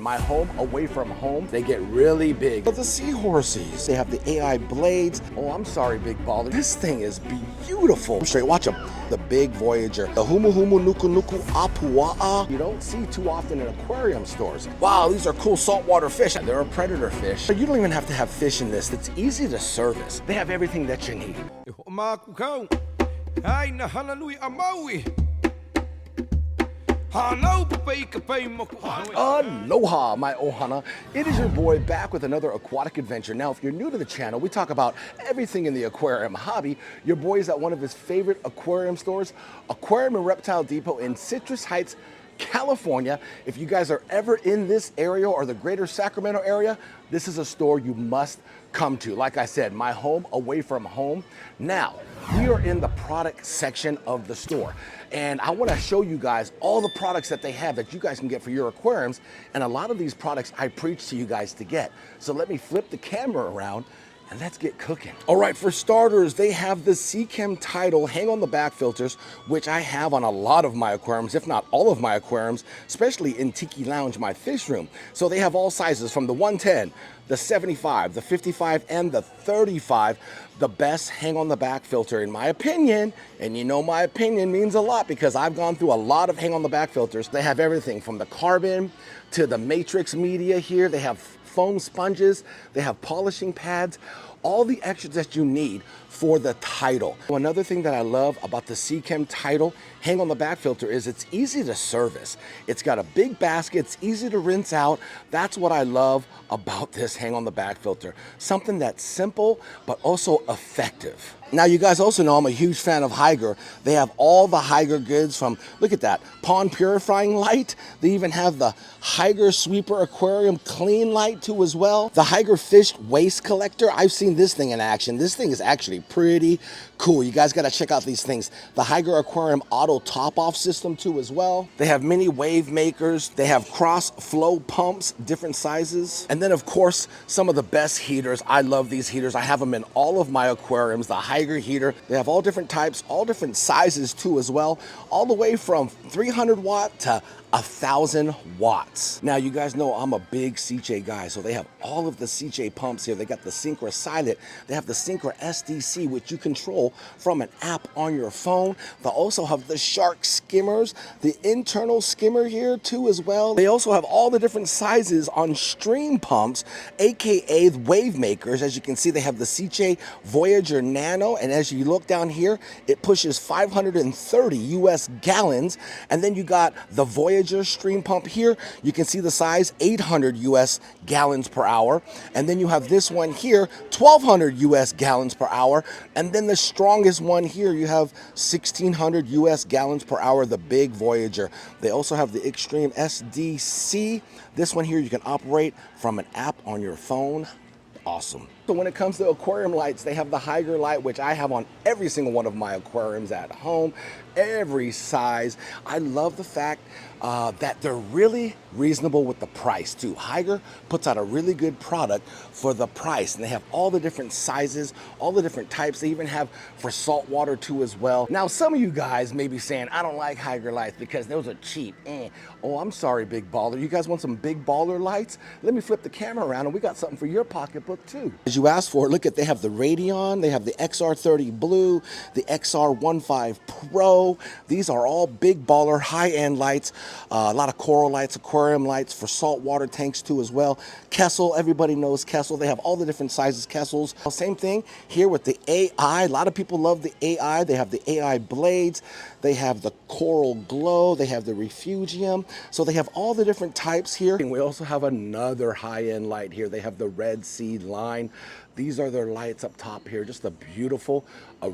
My home away from home, they get really big. But the seahorses, they have the AI blades. Oh, I'm sorry, big baller. This thing is beautiful. Straight, watch them. The big Voyager, the Humu Humu Nuku Nuku Apua'a. You don't see too often in aquarium stores. Wow, these are cool saltwater fish. They're a predator fish. You don't even have to have fish in this. It's easy to service. They have everything that you need. Hana Hui A Maui. Aloha, my Ohana. It is your boy back with another aquatic adventure. Now, if you're new to the channel, we talk about everything in the aquarium hobby. Your boy is at one of his favorite aquarium stores, Aquarium and Reptile Depot in Citrus Heights, California. If you guys are ever in this area or the greater Sacramento area, this is a store you must come to. Like I said, my home away from home. Now, we are in the product section of the store, and I want to show you guys all the products that they have that you guys can get for your aquariums. And a lot of these products I preach to you guys to get. So let me flip the camera around and let's get cooking. All right, for starters, they have the SICCE Tidal hang on the back filters, which I have on a lot of my aquariums, if not all of my aquariums, especially in Tiki Lounge, my fish room. So they have all sizes from the 110, the 75, the 55, and the 35. The best hang on the back filter, in my opinion, and you know my opinion means a lot because I've gone through a lot of hang on the back filters. They have everything from the carbon to the matrix media here. They have foam sponges, they have polishing pads, all the extras that you need for the Tidal. Another thing that I love about the SICCE Tidal hang on the back filter is it's easy to service. It's got a big basket, it's easy to rinse out. That's what I love about this hang on the back filter. Something that's simple, but also effective. Now, you guys also know I'm a huge fan of Haiger. They have all the Haiger goods from, look at that, pond purifying light. They even have the Haiger Sweeper Aquarium Clean Light too as well. The Haiger Fish Waste Collector, I've seen this thing in action. This thing is actually pretty cool. You guys gotta check out these things. The Haiger Aquarium Auto Top-Off System too as well. They have mini wave makers. They have cross flow pumps, different sizes. And then of course, some of the best heaters. I love these heaters. I have them in all of my aquariums. The Haiger heater. They have all different types, all different sizes too as well, all the way from 300 watt to 1,000 watts. Now, you guys know I'm a big SICCE guy, so they have all of the SICCE pumps here. They got the Syncra Silent. They have the Syncra SDC, which you control from an app on your phone. They also have the Shark skimmers, the internal skimmer here too as well. They also have all the different sizes on stream pumps, aka wave makers. As you can see, they have the SICCE Voyager Nano, and as you look down here, it pushes 530 US gallons. And then you got the Voyager stream pump here. You can see the size, 800 US gallons per hour. And then you have this one here, 1,200 US gallons per hour. And then the strongest one here, you have 1,600 US gallons per hour, the big Voyager. They also have the Extreme SDC. This one here, you can operate from an app on your phone. Awesome. So when it comes to aquarium lights, they have the Haiger light, which I have on every single one of my aquariums at home, every size. I love the fact that they're really reasonable with the price too. Haiger puts out a really good product for the price, and they have all the different sizes, all the different types. They even have for saltwater too as well. Now, some of you guys may be saying, I don't like Haiger lights because those are cheap. Oh, I'm sorry, big baller. You guys want some big baller lights? Let me flip the camera around and we got something for your pocketbook too. As you asked for, look at, they have the Radion, they have the XR30 Blue, the XR15 Pro. These are all big baller, high-end lights. A lot of coral lights, aquarium lights for saltwater tanks too as well. Kessel, everybody knows Kessel. They have all the different sizes Kessels. Same thing here with the AI. A lot of people love the AI. They have the AI blades. They have the Coral Glow. They have the Refugium. So they have all the different types here. And we also have another high-end light here. They have the Red Sea line. These are their lights up top here. Just a beautiful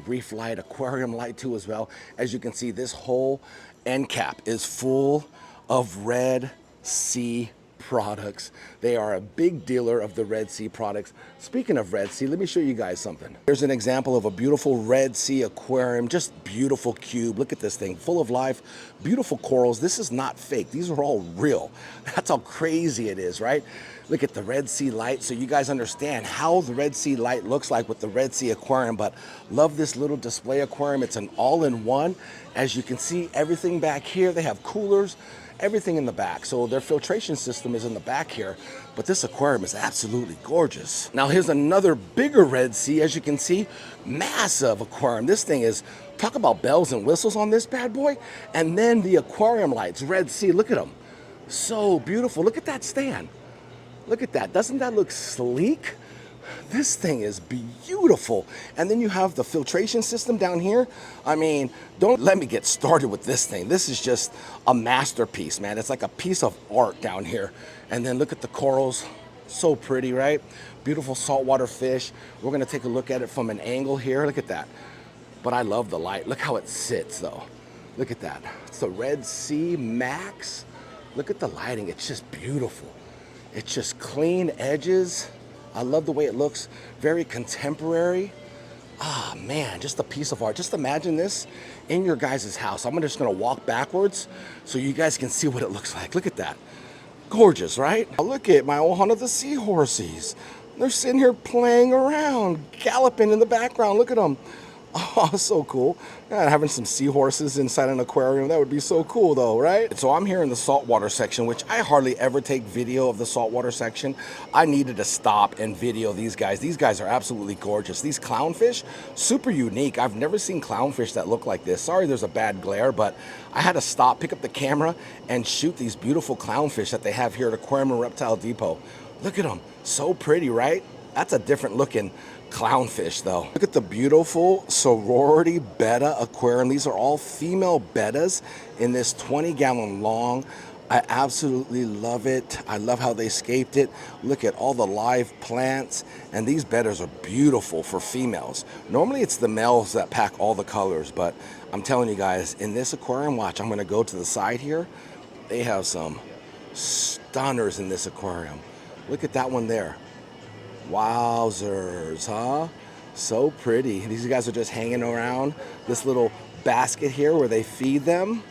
reef light, aquarium light too as well. As you can see, this whole end cap is full of Red Sea products. They are a big dealer of the Red Sea products. Speaking of Red Sea, let me show you guys something. Here's an example of a beautiful Red Sea aquarium, just beautiful cube. Look at this thing, full of life, beautiful corals. This is not fake. These are all real. That's how crazy it is, right? Look at the Red Sea light, so you guys understand how the Red Sea light looks like with the Red Sea aquarium. But love this little display aquarium. It's an all-in-one. As you can see, everything back here, they have coolers everything in the back. So their filtration system is in the back here, but this aquarium is absolutely gorgeous. Now here's another bigger Red Sea, as you can see, massive aquarium. This thing is, talk about bells and whistles on this bad boy. And then the aquarium lights, Red Sea, look at them. So beautiful. Look at that stand. Look at that. Doesn't that look sleek? This thing is beautiful. And then you have the filtration system down here. I mean, don't let me get started with this thing. This is just a masterpiece, man. It's like a piece of art down here. And then look at the corals. So pretty, right? Beautiful saltwater fish. We're gonna take a look at it from an angle here. Look at that. But I love the light. Look how it sits though. Look at that. It's the Red Sea Max. Look at the lighting. It's just beautiful. It's just clean edges. I love the way it looks. Very contemporary. Ah, man, just a piece of art. Just imagine this in your guys' house. I'm just gonna walk backwards so you guys can see what it looks like. Look at that. Gorgeous, right? Look at my Ohana the seahorses. They're sitting here playing around, galloping in the background. Look at them. Oh, so cool. Yeah, having some seahorses inside an aquarium, that would be so cool though, right? So I'm here in the saltwater section, which I hardly ever take video of the saltwater section. I needed to stop and video these guys. These guys are absolutely gorgeous. These clownfish, super unique. I've never seen clownfish that look like this. Sorry there's a bad glare, but I had to stop, pick up the camera, and shoot these beautiful clownfish that they have here at Aquarium and Reptile Depot. Look at them, so pretty, right? That's a different looking clownfish though. Look at the beautiful sorority betta aquarium. These are all female bettas in this 20-gallon long. I absolutely love it. I love how they scaped it. Look at all the live plants, and these bettas are beautiful for females. Normally it's the males that pack all the colors, but I'm telling you guys, in this aquarium, watch, I'm gonna go to the side here. They have some stunners in this aquarium. Look at that one there. Wowzers, huh? So pretty. These guys are just hanging around this little basket here where they feed them.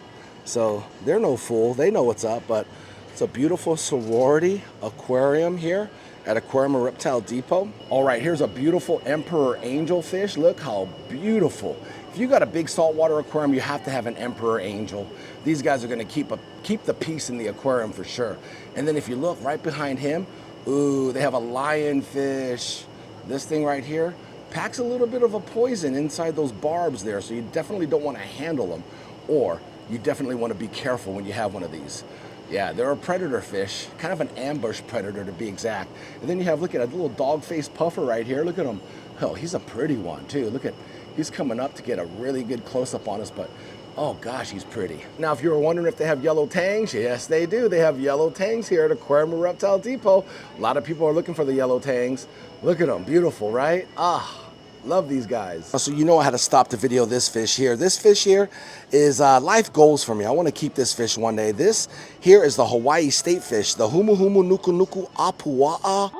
So they're no fool. They know what's up, but it's a beautiful sorority aquarium here at Aquarium and Reptile Depot. All right, here's a beautiful emperor angelfish. Look how beautiful. If you got a big saltwater aquarium, you have to have an emperor angel. These guys are gonna keep the peace in the aquarium for sure. And then if you look right behind him, ooh, they have a lionfish. This thing right here packs a little bit of a poison inside those barbs there, so you definitely don't want to handle them, or you definitely want to be careful when you have one of these. Yeah, they're a predator fish, kind of an ambush predator to be exact. And then you have, look at a little dog-faced puffer right here. Look at him. Oh, he's a pretty one too. Look at, he's coming up to get a really good close-up on us, but oh gosh, he's pretty. Now, if you were wondering if they have yellow tangs, yes, they do. They have yellow tangs here at Aquarium and Reptile Depot. A lot of people are looking for the yellow tangs. Look at them, beautiful, right? Ah, love these guys. So you know I had to stop to video this fish here. This fish here is life goals for me. I want to keep this fish one day. This here is the Hawaii state fish, the Humu Humu Nuku Nuku Apua'a.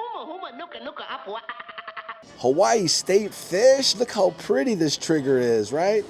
Hawaii state fish. Look how pretty this trigger is, right?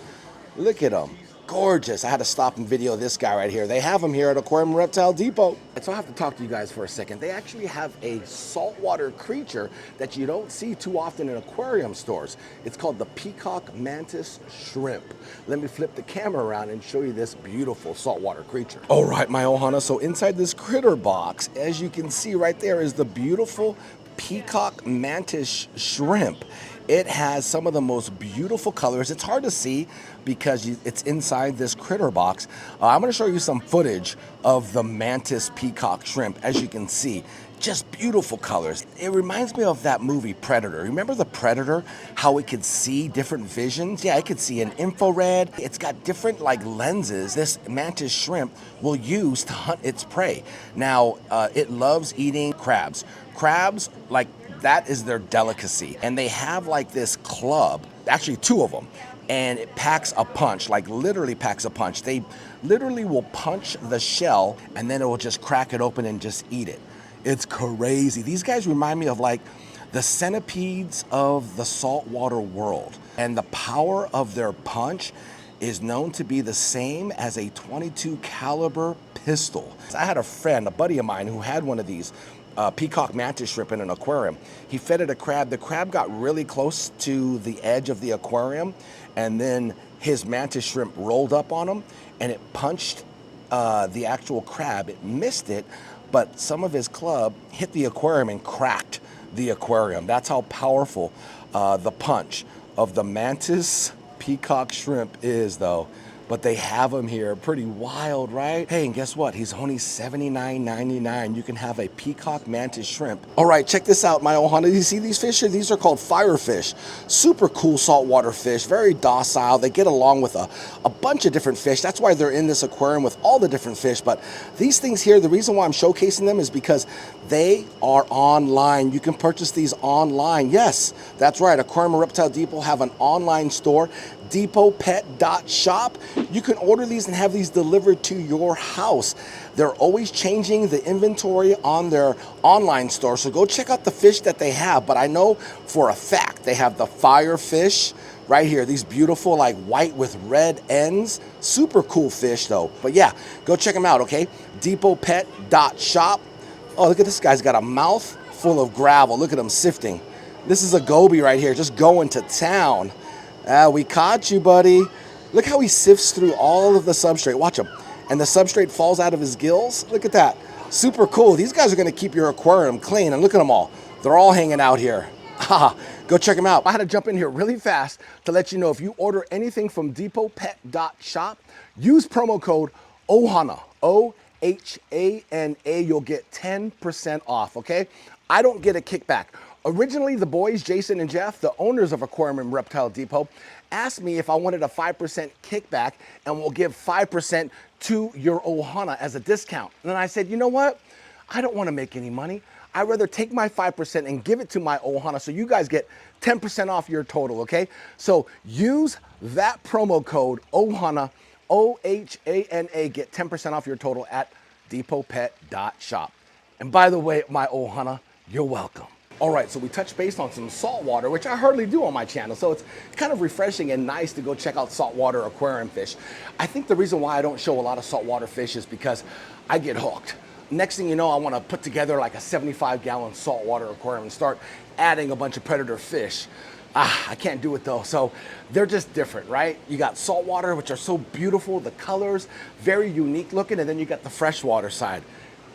Look at them. Gorgeous. I had to stop and video this guy right here. They have him here at Aquarium and Reptile Depot. So I have to talk to you guys for a second. They actually have a saltwater creature that you don't see too often in aquarium stores. It's called the Peacock mantis shrimp. Let me flip the camera around and show you this beautiful saltwater creature. All right, my Ohana. So inside this critter box, as you can see right there, is the beautiful Peacock mantis shrimp. It has some of the most beautiful colors. It's hard to see because it's inside this critter box. I'm gonna show you some footage of the mantis peacock shrimp. As you can see, just beautiful colors. It reminds me of that movie Predator. Remember the Predator? How it could see different visions? Yeah, it could see an infrared. It's got different like lenses this mantis shrimp will use to hunt its prey. Now, it loves eating crabs. Crabs, like, that is their delicacy. And they have like this club, actually two of them, and it packs a punch, like literally packs a punch. They literally will punch the shell and then it will just crack it open and just eat it. It's crazy. These guys remind me of like the centipedes of the saltwater world. And the power of their punch is known to be the same as a .22 caliber pistol. I had a friend, a buddy of mine, who had one of these peacock mantis shrimp in an aquarium. He fed it a crab. The crab got really close to the edge of the aquarium, and then his mantis shrimp rolled up on him, and it punched the actual crab. It missed it, but some of his club hit the aquarium and cracked the aquarium. That's how powerful the punch of the mantis peacock shrimp is, though. But they have them here. Pretty wild, right? Hey, and guess what? He's only $79.99. You can have a peacock mantis shrimp. All right, check this out, my Ohana. You see these fish here? These are called firefish. Super cool saltwater fish, very docile. They get along with a bunch of different fish. That's why they're in this aquarium with all the different fish. But these things here, the reason why I'm showcasing them is because they are online. You can purchase these online. Yes, that's right. Aquarium and Reptile Depot have an online store, depotpet.shop. You can order these and have these delivered to your house. They're always changing the inventory on their online store, so go check out the fish that they have. But I know for a fact they have the firefish right here, these beautiful like white with red ends. Super cool fish though. But yeah, go check them out, okay? Depotpet.shop. Oh, look at this guy's got a mouth full of gravel. Look at him sifting. This is a goby right here, just going to town. We caught you, buddy. Look how he sifts through all of the substrate. Watch him. And the substrate falls out of his gills. Look at that. Super cool. These guys are going to keep your aquarium clean. And look at them all. They're all hanging out here. Go check them out. I had to jump in here really fast to let you know if you order anything from depotpet.shop, use promo code OHANA, OHANA. You'll get 10% off, okay? I don't get a kickback. Originally, the boys, Jason and Jeff, the owners of Aquarium and Reptile Depot, asked me if I wanted a 5% kickback and we'll give 5% to your Ohana as a discount. And then I said, you know what? I don't want to make any money. I'd rather take my 5% and give it to my Ohana so you guys get 10% off your total, okay? So use that promo code OHANA, OHANA, get 10% off your total at depotpet.shop. And by the way, my Ohana, you're welcome. All right, so we touched base on some saltwater, which I hardly do on my channel. So it's kind of refreshing and nice to go check out saltwater aquarium fish. I think the reason why I don't show a lot of saltwater fish is because I get hooked. Next thing you know, I want to put together like a 75-gallon saltwater aquarium and start adding a bunch of predator fish. I can't do it though. So they're just different, right? You got saltwater, which are so beautiful, the colors, very unique looking, and then you got the freshwater side.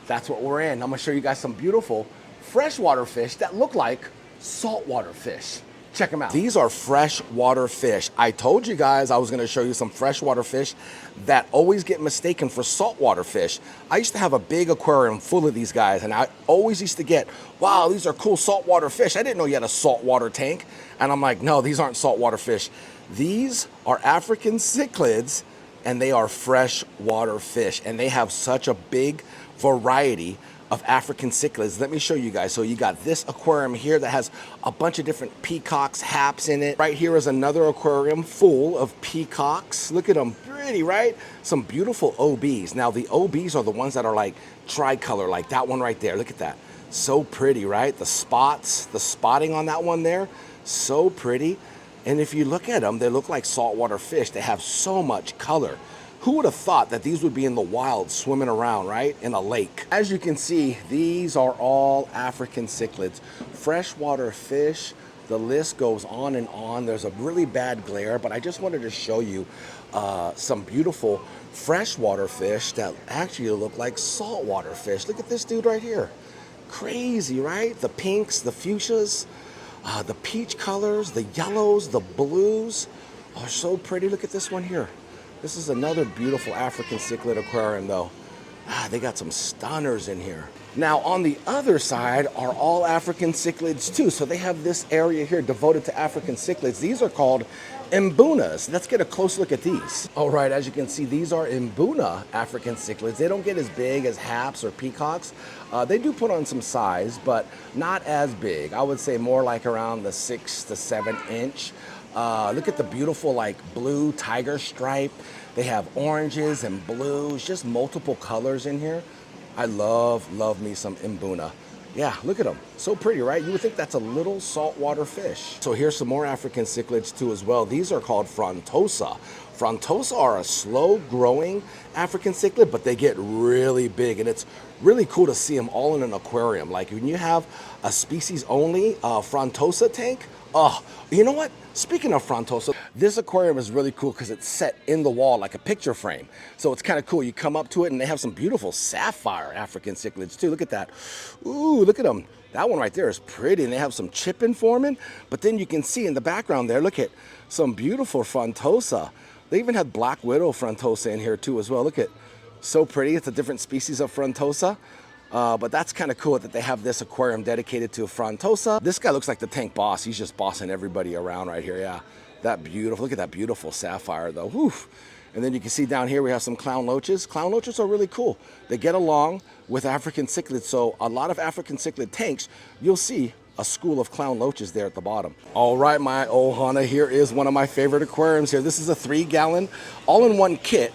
That's what we're in. I'm gonna show you guys some beautiful freshwater fish that look like saltwater fish. Check them out. These are freshwater fish. I told you guys I was gonna show you some freshwater fish that always get mistaken for saltwater fish. I used to have a big aquarium full of these guys, and I always used to get, wow, these are cool saltwater fish. I didn't know you had a saltwater tank. And I'm like, no, these aren't saltwater fish. These are African cichlids, and they are freshwater fish. And they have such a big variety of African cichlids. Let me show you guys. So you got this aquarium here that has a bunch of different peacocks, haps in it. Right here is another aquarium full of peacocks. Look at them, pretty, right? Some beautiful OBs. Now the OBs are the ones that are like tricolor, like that one right there. Look at that. So pretty, right? The spots, the spotting on that one there, so pretty. And if you look at them, they look like saltwater fish. They have so much color. Who would have thought that these would be in the wild swimming around, right? In a lake. As you can see, these are all African cichlids. Freshwater fish, the list goes on and on. There's a really bad glare, but I just wanted to show you some beautiful freshwater fish that actually look like saltwater fish. Look at this dude right here. Crazy, right? The pinks, the fuchsias, the peach colors, the yellows, the blues are so pretty. Look at this one here. This is another beautiful African cichlid aquarium though. They got some stunners in here. Now on the other side are all African cichlids too. So they have this area here devoted to African cichlids. These are called Mbunas. Let's get a close look at these. All right, as you can see, these are Mbuna African cichlids. They don't get as big as haps or peacocks. They do put on some size, but not as big. I would say more like around the 6 to 7 inch. Look at the beautiful like blue tiger stripe. They have oranges and blues, just multiple colors in here. I love me some Mbuna. Yeah, look at them. So pretty, right? You would think that's a little saltwater fish. So here's some more African cichlids too as well. These are called Frontosa. Frontosa are a slow-growing African cichlid, but they get really big, and it's really cool to see them all in an aquarium. Like when you have a species-only Frontosa tank, oh, you know what? Speaking of Frontosa, this aquarium is really cool because it's set in the wall like a picture frame. So it's kind of cool. You come up to it, and they have some beautiful sapphire African cichlids too. Look at that. Ooh, look at them. That one right there is pretty, and they have some chipping forming. But then you can see in the background there, look at some beautiful Frontosa. They even had black widow Frontosa in here too as well. Look at, so pretty. It's a different species of Frontosa. But that's kind of cool that they have this aquarium dedicated to Frontosa. This guy looks like the tank boss. He's just bossing everybody around right here. Yeah, that beautiful. Look at that beautiful sapphire though. Whew. And then you can see down here we have some clown loaches. Clown loaches are really cool. They get along with African cichlids. So a lot of African cichlid tanks, you'll see a school of clown loaches there at the bottom. All right, my Ohana, here is one of my favorite aquariums here. This is a 3-gallon all-in-one kit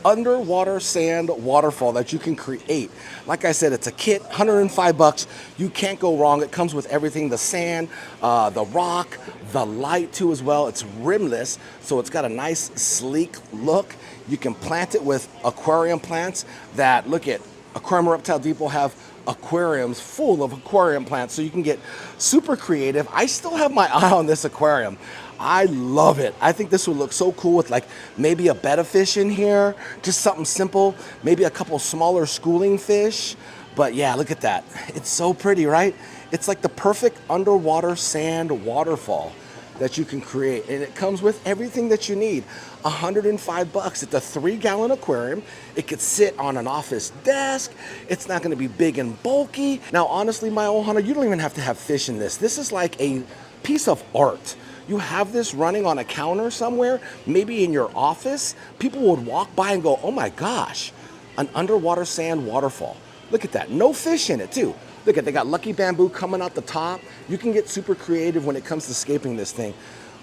underwater sand waterfall that you can create. Like I said, it's a kit, 105 bucks. You can't go wrong. It comes with everything, the sand, the rock, the light too as well. It's rimless, so it's got a nice sleek look. You can plant it with aquarium plants that, look at, Aquarium Reptile Depot have aquariums full of aquarium plants, so you can get super creative. I still have my eye on this aquarium. I love it. I think this would look so cool with like maybe a betta fish in here, just something simple, maybe a couple smaller schooling fish. But yeah, look at that. It's so pretty, right? It's like the perfect underwater sand waterfall that you can create, and it comes with everything that you need. 105 bucks. It's a 3-gallon aquarium. It could sit on an office desk. It's not gonna be big and bulky. Now, honestly, my Ohana, you don't even have to have fish in this. This is like a piece of art. You have this running on a counter somewhere, maybe in your office. People would walk by and go, oh my gosh, an underwater sand waterfall. Look at that, no fish in it too. Look at, they got lucky bamboo coming out the top. You can get super creative when it comes to scaping this thing.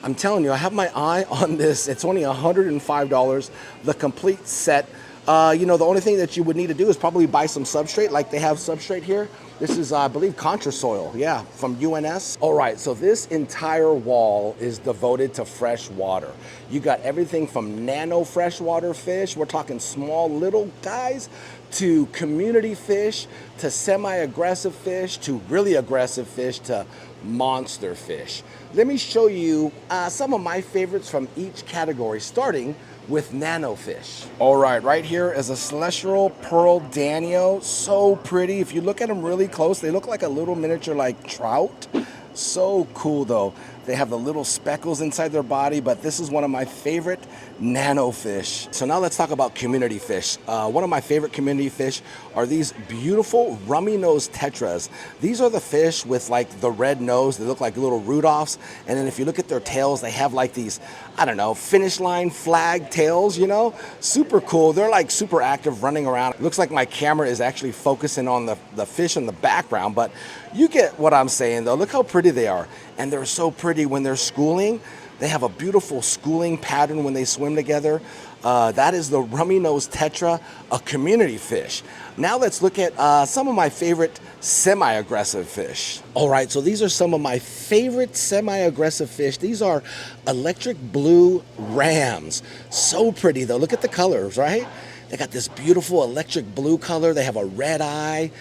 I'm telling you, I have my eye on this. It's only $105, the complete set. You know, the only thing that you would need to do is probably buy some substrate, like they have substrate here. This is, I believe, Contra soil, yeah, from UNS. All right, so this entire wall is devoted to fresh water. You got everything from nano freshwater fish, we're talking small little guys, to community fish, to semi-aggressive fish, to really aggressive fish, to monster fish. Let me show you some of my favorites from each category, starting with nano fish. All right, right here is a celestial pearl danio. So pretty. If you look at them really close, they look like a little miniature like trout. So cool though. They have the little speckles inside their body, but this is one of my favorite nano fish. So now let's talk about community fish. One of my favorite community fish are these beautiful rummy nose tetras. These are the fish with like the red nose. They look like little Rudolphs. And then if you look at their tails, they have like these, I don't know, finish line flag tails, you know? Super cool. They're like super active running around. It looks like my camera is actually focusing on the fish in the background, but you get what I'm saying though. Look how pretty they are. And they're so pretty when they're schooling. They have a beautiful schooling pattern when they swim together. That is the rummy nose tetra, a community fish. Now let's look at some of my favorite semi-aggressive fish. All right, so these are some of my favorite semi-aggressive fish. These are electric blue rams. So pretty though, look at the colors, right? They got this beautiful electric blue color. They have a red eye.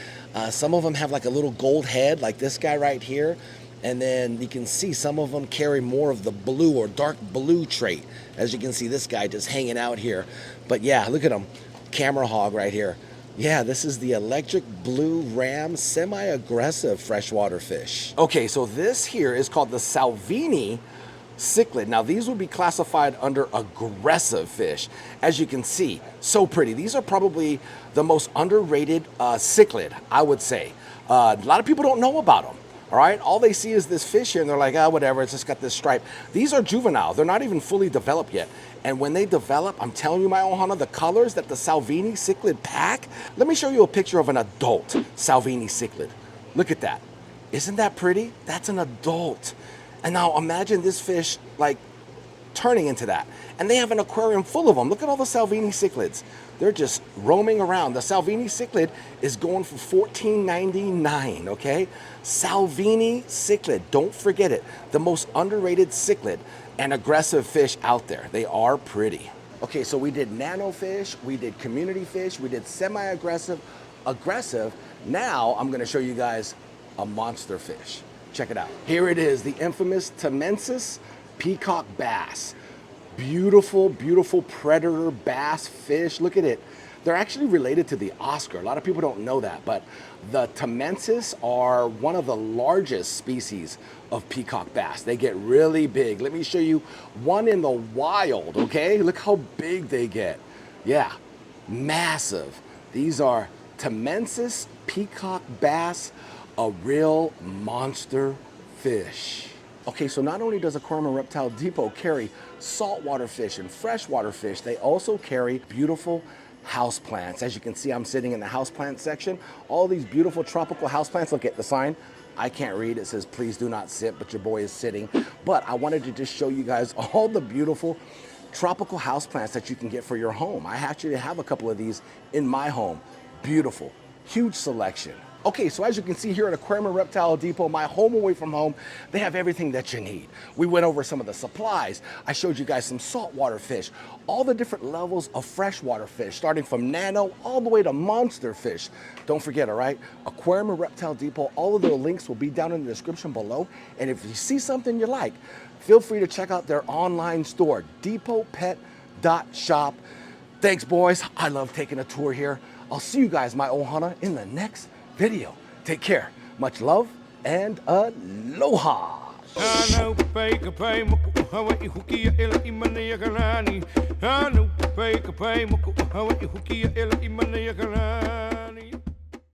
Some of them have like a little gold head, like this guy right here. And then you can see some of them carry more of the blue or dark blue trait. As you can see, this guy just hanging out here. But yeah, look at him, camera hog right here. Yeah, this is the electric blue ram semi-aggressive freshwater fish. Okay, so this here is called the Salvini cichlid. Now these would be classified under aggressive fish. As you can see, so pretty. These are probably the most underrated cichlid, I would say. A lot of people don't know about them. All right, all they see is this fish here and they're like, ah, whatever, it's just got this stripe. These are juvenile, they're not even fully developed yet. And when they develop, I'm telling you, my Ohana, the colors that the Salvini cichlid pack. Let me show you a picture of an adult Salvini cichlid. Look at that. Isn't that pretty? That's an adult. And now imagine this fish like turning into that. And they have an aquarium full of them. Look at all the Salvini cichlids. They're just roaming around. The Salvini cichlid is going for $14.99, okay? Salvini cichlid, don't forget it. The most underrated cichlid and aggressive fish out there. They are pretty. Okay, so we did nano fish, we did community fish, we did semi-aggressive, aggressive. Now I'm gonna show you guys a monster fish. Check it out. Here it is, the infamous Tamensis peacock bass. Beautiful, beautiful predator bass fish. Look at it. They're actually related to the Oscar. A lot of people don't know that, but the Tamensis are one of the largest species of peacock bass. They get really big. Let me show you one in the wild, okay? Look how big they get. Yeah, massive. These are Tamensis peacock bass, a real monster fish. Okay, so not only does Aquarium and Reptile Depot carry saltwater fish and freshwater fish, they also carry beautiful houseplants. As you can see, I'm sitting in the houseplant section. All these beautiful tropical houseplants. Look at the sign. I can't read. It says, please do not sit, but your boy is sitting. But I wanted to just show you guys all the beautiful tropical houseplants that you can get for your home. I actually have a couple of these in my home. Beautiful, huge selection. Okay, so as you can see here at Aquarium and Reptile Depot, my home away from home, they have everything that you need. We went over some of the supplies. I showed you guys some saltwater fish, all the different levels of freshwater fish, starting from nano all the way to monster fish. Don't forget, all right, Aquarium and Reptile Depot, all of their links will be down in the description below. And if you see something you like, feel free to check out their online store, depotpet.shop. Thanks, boys. I love taking a tour here. I'll see you guys, my Ohana, in the next video. Take care. Much love and aloha. Hana Hui A Maui.